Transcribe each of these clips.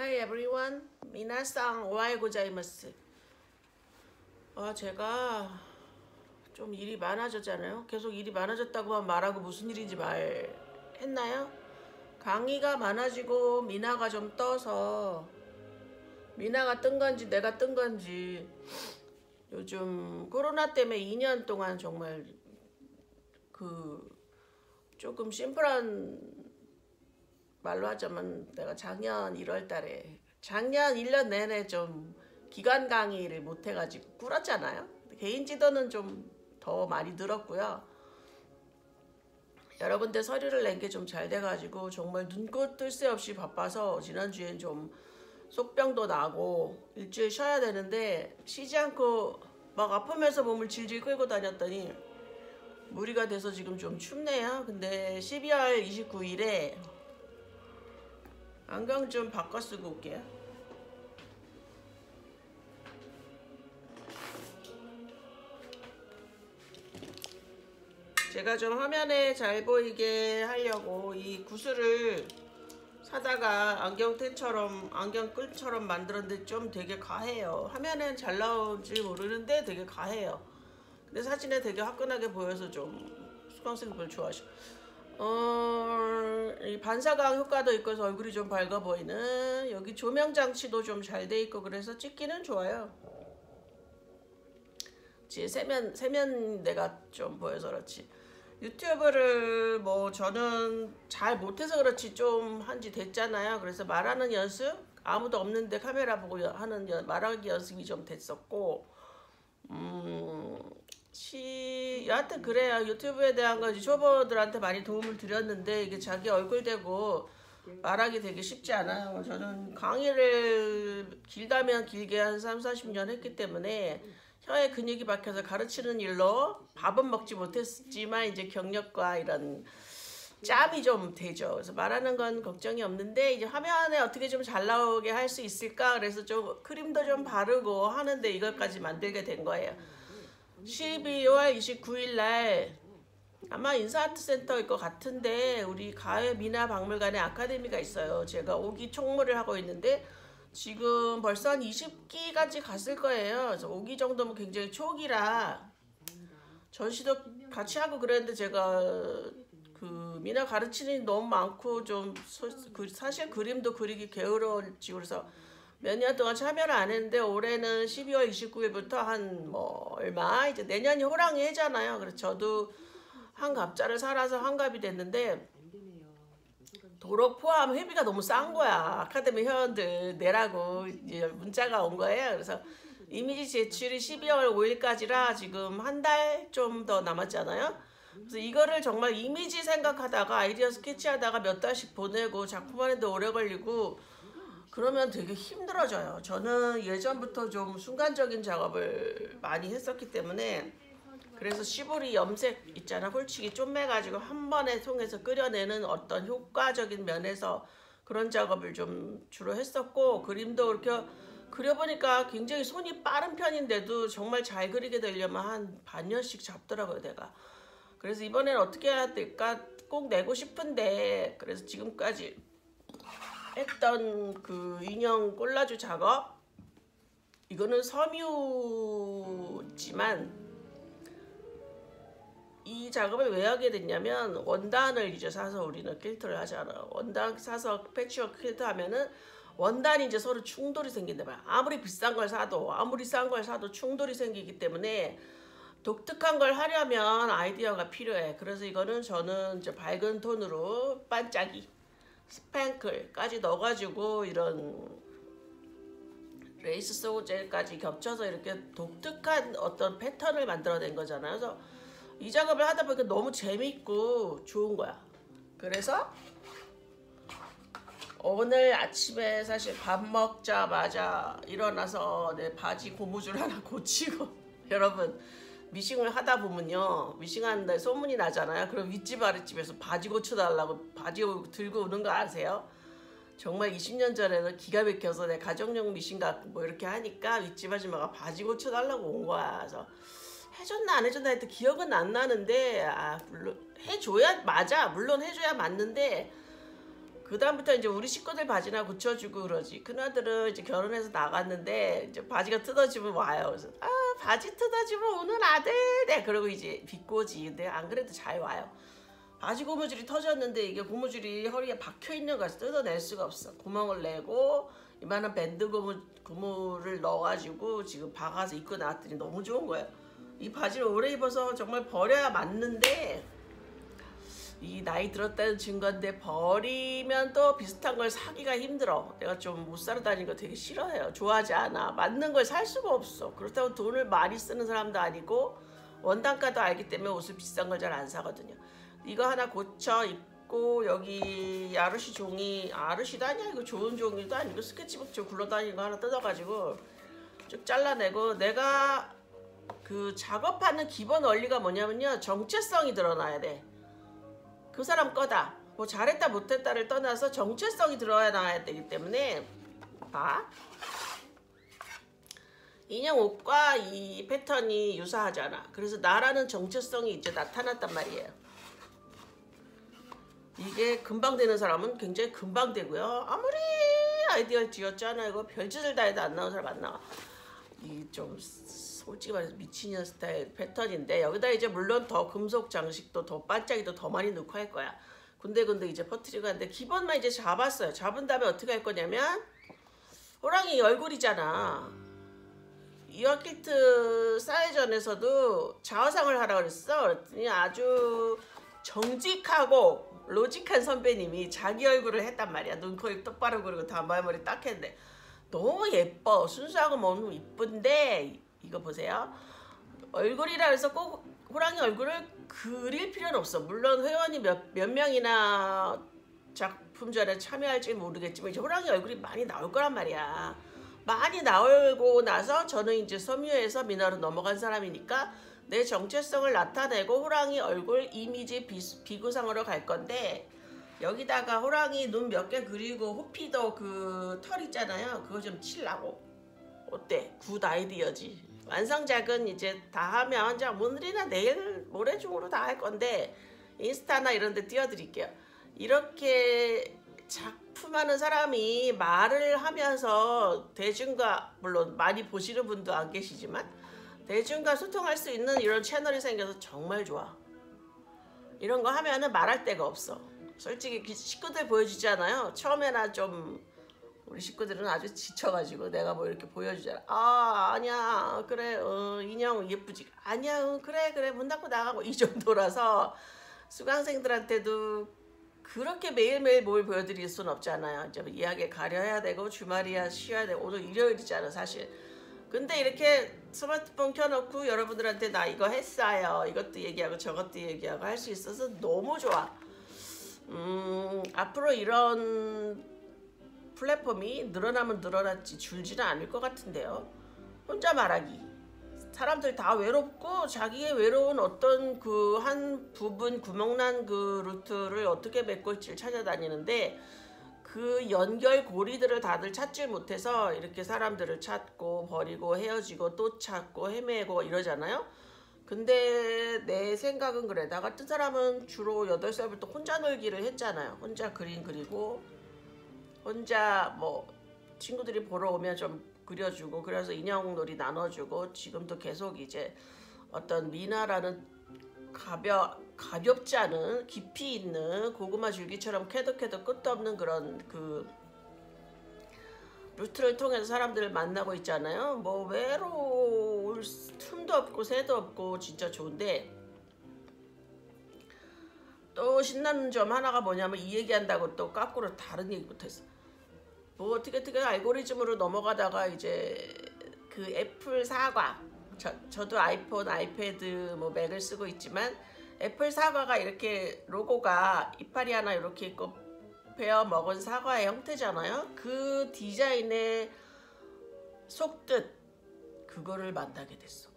Hi everyone. 미나상 오하요 고자이마스. 제가 좀 일이 많아졌잖아요. 계속 일이 많아졌다고만 말하고 무슨 일인지 말했나요? 강의가 많아지고 미나가 좀 떠서 미나가 뜬 건지 내가 뜬 건지 요즘 코로나 때문에 2년 동안 정말 조금 심플한 말로 하자면 내가 작년 1년 내내 좀 기관 강의를 못 해가지고 꿀었잖아요. 개인 지도는 좀 더 많이 늘었고요. 여러분들 서류를 낸 게 좀 잘 돼가지고 정말 눈꽃 뜰 새 없이 바빠서 지난주엔 좀 속병도 나고 일주일 쉬어야 되는데 쉬지 않고 막 아프면서 몸을 질질 끌고 다녔더니 무리가 돼서 지금 좀 춥네요. 근데 12월 29일에 안경 좀 바꿔 쓰고 올게요. 제가 좀 화면에 잘 보이게 하려고 이 구슬을 사다가 안경테처럼 안경끈처럼 만들었는데 좀 되게 가해요. 화면엔 잘 나올지 모르는데 되게 가해요. 근데 사진에 되게 화끈하게 보여서 좀 수강생분들 좋아하셔. 이 반사광 효과도 있고 해서 얼굴이 좀 밝아 보이는, 여기 조명 장치도 좀 잘 돼 있고 그래서 찍기는 좋아요. 세면 내가 좀 보여서 그렇지. 유튜브를 뭐 저는 잘 못해서 그렇지 좀 한지 됐잖아요. 그래서 말하는 연습, 아무도 없는데 카메라 보고 하는 말하기 연습이 좀 됐었고, 여하튼 그래요. 유튜브에 대한 거 초보들한테 많이 도움을 드렸는데 이게 자기 얼굴 대고 말하기 되게 쉽지 않아요. 저는 강의를 길다면 길게 한 30-40년 했기 때문에 혀에 근육이 박혀서 가르치는 일로 밥은 먹지 못했지만 이제 경력과 이런 짬이 좀 되죠. 그래서 말하는 건 걱정이 없는데 이제 화면에 어떻게 좀 잘 나오게 할 수 있을까 그래서 좀 크림도 좀 바르고 하는데 이것까지 만들게 된 거예요. 12월 29일 날 아마 인사아트센터일 것 같은데 우리 가해 미나 박물관에 아카데미가 있어요. 제가 5기 총무를 하고 있는데 지금 벌써 한 20기까지 갔을 거예요. 그래서 5기 정도면 굉장히 초기라 전시도 같이 하고 그랬는데 제가 미나 가르치는 일이 너무 많고 좀 사실 그림도 그리기 게으러지고 그래서 몇 년 동안 참여를 안 했는데 올해는 12월 29일부터 한 얼마 이제 내년이 호랑이 해잖아요. 그래서 저도 한 갑자를 살아서 환갑이 됐는데 도로 포함 회비가 너무 싼 거야. 아카데미 회원들 내라고 이제 문자가 온 거예요. 그래서 이미지 제출이 12월 5일까지라 지금 한 달 좀 더 남았잖아요. 그래서 이거를 정말 이미지 생각하다가 아이디어 스케치하다가 몇 달씩 보내고 작품하는데 오래 걸리고 그러면 되게 힘들어져요. 저는 예전부터 좀 순간적인 작업을 많이 했었기 때문에 그래서 시보리 염색 있잖아. 홀치기 쪼매가지고 한 번에 통해서 끓여내는 어떤 효과적인 면에서 그런 작업을 좀 주로 했었고 그림도 이렇게 그려보니까 굉장히 손이 빠른 편인데도 정말 잘 그리게 되려면 한 반년씩 잡더라고요 내가. 그래서 이번에는 어떻게 해야 될까 꼭 내고 싶은데 그래서 지금까지 했던 인형 콜라주 작업 이거는 섬유지만 이 작업을 왜 하게 됐냐면 원단을 이제 사서 우리는 퀼트를 하잖아. 원단 사서 패치워크 퀼트 하면은 원단이 이제 서로 충돌이 생긴다 말이야. 아무리 비싼 걸 사도 아무리 싼 걸 사도 충돌이 생기기 때문에 독특한 걸 하려면 아이디어가 필요해. 그래서 이거는 저는 이제 밝은 톤으로 반짝이 스팽클까지 넣어가지고 이런 레이스 소재까지 겹쳐서 이렇게 독특한 어떤 패턴을 만들어낸 거잖아요. 그래서 이 작업을 하다 보니까 너무 재밌고 좋은 거야. 그래서 오늘 아침에 사실 밥 먹자마자 일어나서 내 바지 고무줄 하나 고치고 여러분 미싱을 하다 보면요 미싱하는데 소문이 나잖아요. 그럼 윗집 아랫집에서 바지 고쳐달라고 바지 들고 오는 거 아세요? 정말 20년 전에는 기가 막혀서 내 가정용 미싱 갖고 뭐 이렇게 하니까 윗집 아줌마가 바지 고쳐달라고 온 거야. 그래서 해줬나 안 해줬나 했더니 기억은 안 나는데 물론 해줘야 맞아. 물론 해줘야 맞는데 그다음부터 이제 우리 식구들 바지나 고쳐주고 그러지. 큰아들은 이제 결혼해서 나갔는데 이제 바지가 뜯어지면 와요. 그래서 아 바지 뜯어지면 오는 아들. 네 그러고 이제 비꼬지. 근데 안 그래도 잘 와요. 바지 고무줄이 터졌는데 이게 고무줄이 허리에 박혀 있는 거라서 뜯어낼 수가 없어. 구멍을 내고 이만한 밴드 고무를 넣어가지고 지금 박아서 입고 나왔더니 너무 좋은 거예요. 이 바지를 오래 입어서 정말 버려야 맞는데 이 나이 들었다는 증거인데 버리면 또 비슷한 걸 사기가 힘들어. 내가 좀 못 사러 다니는 거 되게 싫어해요. 좋아하지 않아. 맞는 걸 살 수가 없어. 그렇다고 돈을 많이 쓰는 사람도 아니고 원단가도 알기 때문에 옷을 비싼 걸 잘 안 사거든요. 이거 하나 고쳐 입고 여기 아르시 종이 아르시도 아니야. 이거 좋은 종이도 아니고 스케치북 좀 굴러다니는 거 하나 뜯어가지고 쭉 잘라내고 내가 그 작업하는 기본 원리가 뭐냐면요. 정체성이 드러나야 돼. 그 사람 거다. 뭐 잘했다 못했다를 떠나서 정체성이 드러나야 되기 때문에 봐. 인형 옷과 이 패턴이 유사하잖아. 그래서 나라는 정체성이 이제 나타났단 말이에요. 이게 금방 되는 사람은 굉장히 금방 되고요. 아무리 아이디어를 쥐었잖아. 이거 별짓을 다 해도 안 나오는 사람 안 나와. 이 좀 솔직히 말해서 미친년 스타일 패턴인데 여기다 이제 물론 더 금속 장식도 더 반짝이도 더 많이 넣고 할 거야. 군데군데 이제 퍼뜨리고 하는데 기본만 이제 잡았어요. 잡은 다음에 어떻게 할 거냐면 호랑이 얼굴이잖아. 이어키트 사회전에서도 자화상을 하라고 그랬어. 그랬더니 아주 정직하고 로직한 선배님이 자기 얼굴을 했단 말이야. 눈, 코, 입 똑바로 그리고 단발머리 딱 했는데 너무 예뻐. 순수하고 너무 이쁜데 이거 보세요. 얼굴이라 해서 꼭 호랑이 얼굴을 그릴 필요는 없어. 물론 회원이 몇 명이나 작품전에 참여할지 모르겠지만 이제 호랑이 얼굴이 많이 나올 거란 말이야. 많이 나오고 나서 저는 이제 섬유에서 민화로 넘어간 사람이니까 내 정체성을 나타내고 호랑이 얼굴 이미지 비구상으로 갈 건데 여기다가 호랑이 눈 몇 개 그리고 호피도 그 털 있잖아요. 그거 좀 칠라고. 어때? 굿 아이디어지. 완성작은 이제 다 하면 자 오늘이나 내일 모레 중으로 다 할 건데 인스타나 이런 데 띄워드릴게요. 이렇게 작품하는 사람이 말을 하면서 대중과 물론 많이 보시는 분도 안 계시지만 대중과 소통할 수 있는 이런 채널이 생겨서 정말 좋아. 이런 거 하면은 말할 데가 없어. 솔직히 식구들 보여주잖아요. 처음에나 좀 우리 식구들은 아주 지쳐가지고 내가 뭐 이렇게 보여주잖아. 아 아니야 그래 인형 예쁘지. 아니야 그래 문 닫고 나가고 이 정도라서 수강생들한테도 그렇게 매일매일 뭘 보여드릴 수는 없잖아요. 이제 이야기에 가려야 되고 주말이야 쉬어야 되고 오늘 일요일이잖아 사실. 근데 이렇게 스마트폰 켜놓고 여러분들한테 나 이거 했어요. 이것도 얘기하고 저것도 얘기하고 할 수 있어서 너무 좋아. 앞으로 이런 플랫폼이 늘어나면 늘어났지 줄지는 않을 것 같은데요. 혼자 말하기. 사람들 다 외롭고 자기의 외로운 어떤 그 한 부분 구멍난 그 루트를 어떻게 메꿀지를 찾아다니는데 그 연결고리들을 다들 찾지 못해서 이렇게 사람들을 찾고 버리고 헤어지고 또 찾고 헤매고 이러잖아요. 근데 내 생각은 그래. 나 같은 사람은 주로 8살부터 혼자 놀기를 했잖아요. 혼자 그림 그리고 혼자 뭐 친구들이 보러 오면 좀 그려주고 그래서 인형놀이 나눠주고 지금도 계속 이제 어떤 미나라는 가볍지 않은 깊이 있는 고구마 줄기처럼 캐도 끝도 없는 그런 그 루트를 통해서 사람들을 만나고 있잖아요. 뭐 외로울 틈도 없고 새도 없고 진짜 좋은데 또 신나는 점 하나가 뭐냐면 이 얘기한다고 또 거꾸로 다른 얘기 못했어. 뭐 어떻게 알고리즘으로 넘어가다가 이제 그 애플 사과 저도 아이폰, 아이패드, 뭐 맥을 쓰고 있지만 애플 사과가 이렇게 로고가 이파리 하나 이렇게 있고 베어 먹은 사과의 형태잖아요. 그 디자인의 속뜻 그거를 만나게 됐어.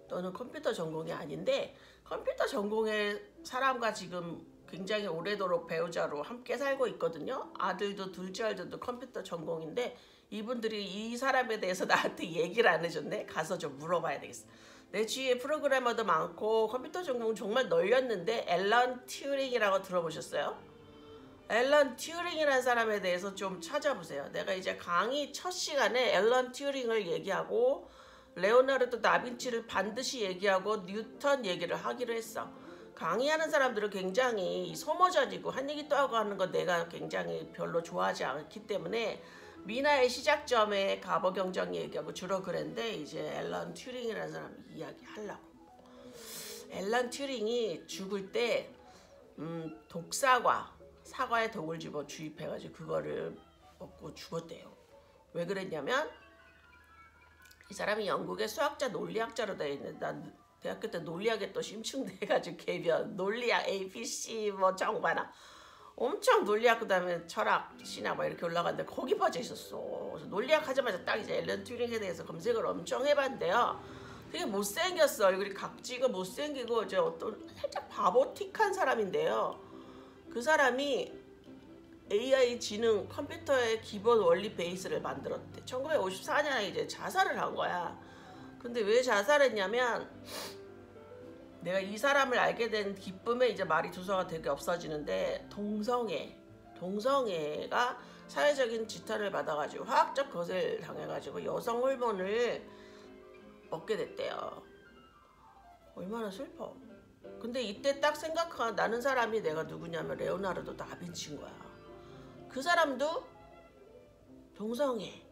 너는 컴퓨터 전공이 아닌데 컴퓨터 전공의 사람과 지금 굉장히 오래도록 배우자로 함께 살고 있거든요. 아들도 둘째 아들도 컴퓨터 전공인데 이분들이 이 사람에 대해서 나한테 얘기를 안 해줬네. 가서 좀 물어봐야 되겠어. 내 주위에 프로그래머도 많고 컴퓨터 전공 정말 널렸는데 앨런 튜링이라고 들어보셨어요? 앨런 튜링이라는 사람에 대해서 좀 찾아보세요. 내가 이제 강의 첫 시간에 앨런 튜링을 얘기하고 레오나르도 다빈치를 반드시 얘기하고 뉴턴 얘기를 하기로 했어. 강의하는 사람들은 굉장히 소모적이고 한 얘기 또 하고 하는 건 내가 굉장히 별로 좋아하지 않기 때문에 미나의 시작점에 가보경정 얘기하고 주로 그랬는데 이제 앨런 튜링이라는 사람 이야기 하려고. 앨런 튜링이 죽을 때 독사과 사과에 독을 집어 주입해가지고 그거를 먹고 죽었대요. 왜 그랬냐면 이 사람이 영국의 수학자 논리학자로 되어 있는데 난 대학교 때 논리학에 또 심층돼가지고 개변 논리학 ABC 뭐 정반학 엄청 논리학 그다음에 철학 신학 막 이렇게 올라갔는데 거기 빠져 있었어. 그래서 논리학 하자마자 딱 이제 앨런 튜링에 대해서 검색을 엄청 해봤는데요. 되게 못생겼어. 얼굴이 각지고 못생기고 이제 어떤 살짝 바보틱한 사람인데요. 그 사람이 AI 지능 컴퓨터의 기본 원리 베이스를 만들었대. 1954년에 이제 자살을 한 거야. 근데 왜 자살했냐면 내가 이 사람을 알게 된 기쁨에 이제 말이 두서가 되게 없어지는데 동성애가 사회적인 지탄을 받아가지고 화학적 거세를 당해가지고 여성 호르몬을 먹게 됐대요. 얼마나 슬퍼. 근데 이때 딱 나는 사람이 내가 누구냐면 레오나르도 다빈치인 거야. 그 사람도 동성애.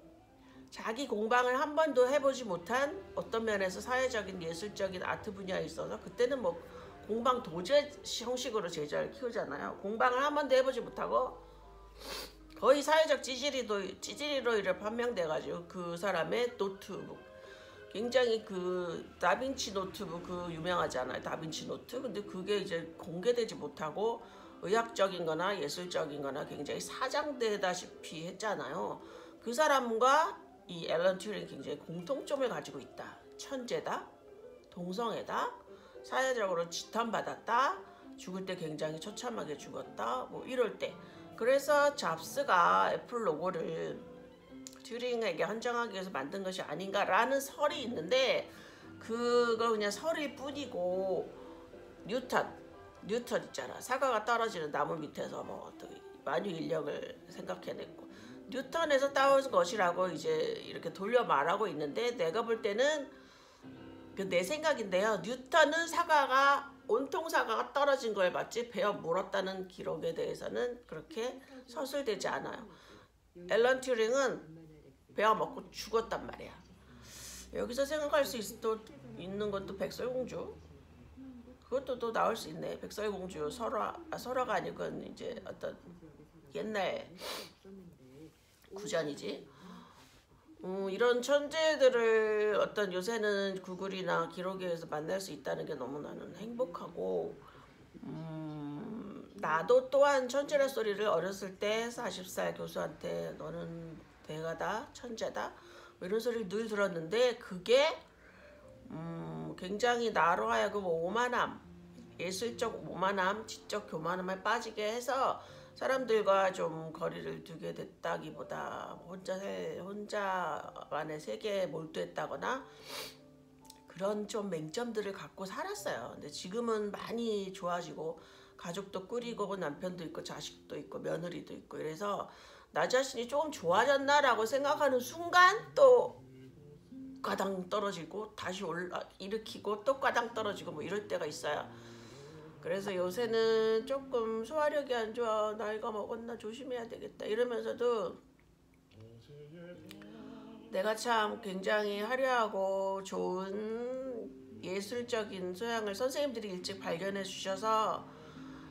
자기 공방을 한 번도 해보지 못한 어떤 면에서 사회적인 예술적인 아트 분야에 있어서 그때는 뭐 공방 도제 형식으로 제자를 키우잖아요. 공방을 한 번도 해보지 못하고 거의 사회적 찌질이로 이래 판명돼가지고 그 사람의 노트북 굉장히 그 다빈치 노트북 그 유명하잖아요. 다빈치 노트. 근데 그게 이제 공개되지 못하고 의학적인 거나 예술적인 거나 굉장히 사장되다시피 했잖아요. 그 사람과 이 앨런 튜링이 굉장히 공통점을 가지고 있다. 천재다. 동성애다. 사회적으로 지탄받았다. 죽을 때 굉장히 처참하게 죽었다. 뭐 이럴 때. 그래서 잡스가 애플 로고를 튜링에게 헌정하기 위해서 만든 것이 아닌가라는 설이 있는데 그거 그냥 설일 뿐이고 뉴턴 있잖아. 사과가 떨어지는 나무 밑에서 뭐 어떻게 만유 인력을 생각해냈고 뉴턴에서 따온 것이라고 이제 이렇게 돌려 말하고 있는데 내가 볼 때는 그 내 생각인데요. 뉴턴은 온통 사과가 떨어진 걸 봤지 베어 물었다는 기록에 대해서는 그렇게 서술되지 않아요. 앨런 튜링은 베어 먹고 죽었단 말이야. 여기서 생각할 수 있는 것도 백설공주. 그것도 또 나올 수 있네. 백설공주 설화가 아니고 이제 어떤 옛날 구전이지. 이런 천재들을 어떤 요새는 구글이나 기록에서 만날 수 있다는 게 너무 나는 행복하고 나도 또한 천재라 소리를 어렸을 때 40살 교수한테 너는 대가다 천재다 뭐 이런 소리를 늘 들었는데 그게 굉장히 나로 하여금 오만함 예술적 오만함 지적 교만함에 빠지게 해서 사람들과 좀 거리를 두게 됐다기보다 혼자만의 세계에 몰두했다거나 그런 좀 맹점들을 갖고 살았어요. 근데 지금은 많이 좋아지고 가족도 꾸리고 남편도 있고 자식도 있고 며느리도 있고 이래서 나 자신이 조금 좋아졌나라고 생각하는 순간 또 가당 떨어지고 다시 일으키고 또 가당 떨어지고 뭐 이럴 때가 있어요. 그래서 요새는 조금 소화력이 안 좋아. 나이가 먹었나 조심해야 되겠다. 이러면서도 내가 참 굉장히 화려하고 좋은 예술적인 소양을 선생님들이 일찍 발견해 주셔서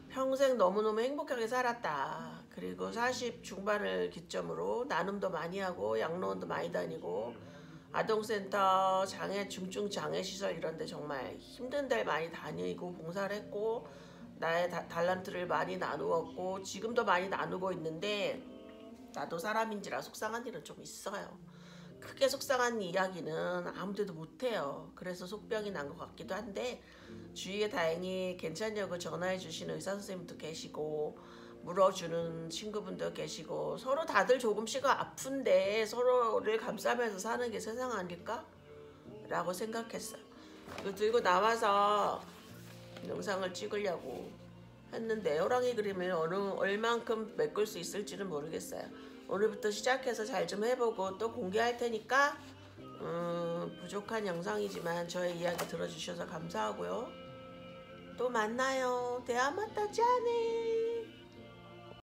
평생 너무너무 행복하게 살았다. 그리고 40 중반을 기점으로 나눔도 많이 하고 양로원도 많이 다니고 아동센터, 중증 장애시설 이런 데 정말 힘든 데를 많이 다니고 봉사를 했고 나의 달란트를 많이 나누었고 지금도 많이 나누고 있는데 나도 사람인지라 속상한 일은 좀 있어요. 크게 속상한 이야기는 아무데도 못해요. 그래서 속병이 난 것 같기도 한데 주위에 다행히 괜찮냐고 전화해 주시는 의사 선생님도 계시고 물어주는 친구분도 계시고 서로 다들 조금씩은 아픈데 서로를 감싸면서 사는 게 세상 아닐까? 라고 생각했어요. 이거 들고 나와서 영상을 찍으려고 했는데 호랑이 그림을 얼만큼 메꿀 수 있을지는 모르겠어요. 오늘부터 시작해서 잘 좀 해보고 또 공개할 테니까 부족한 영상이지만 저의 이야기 들어주셔서 감사하고요. 또 만나요. 대화마다 짠해.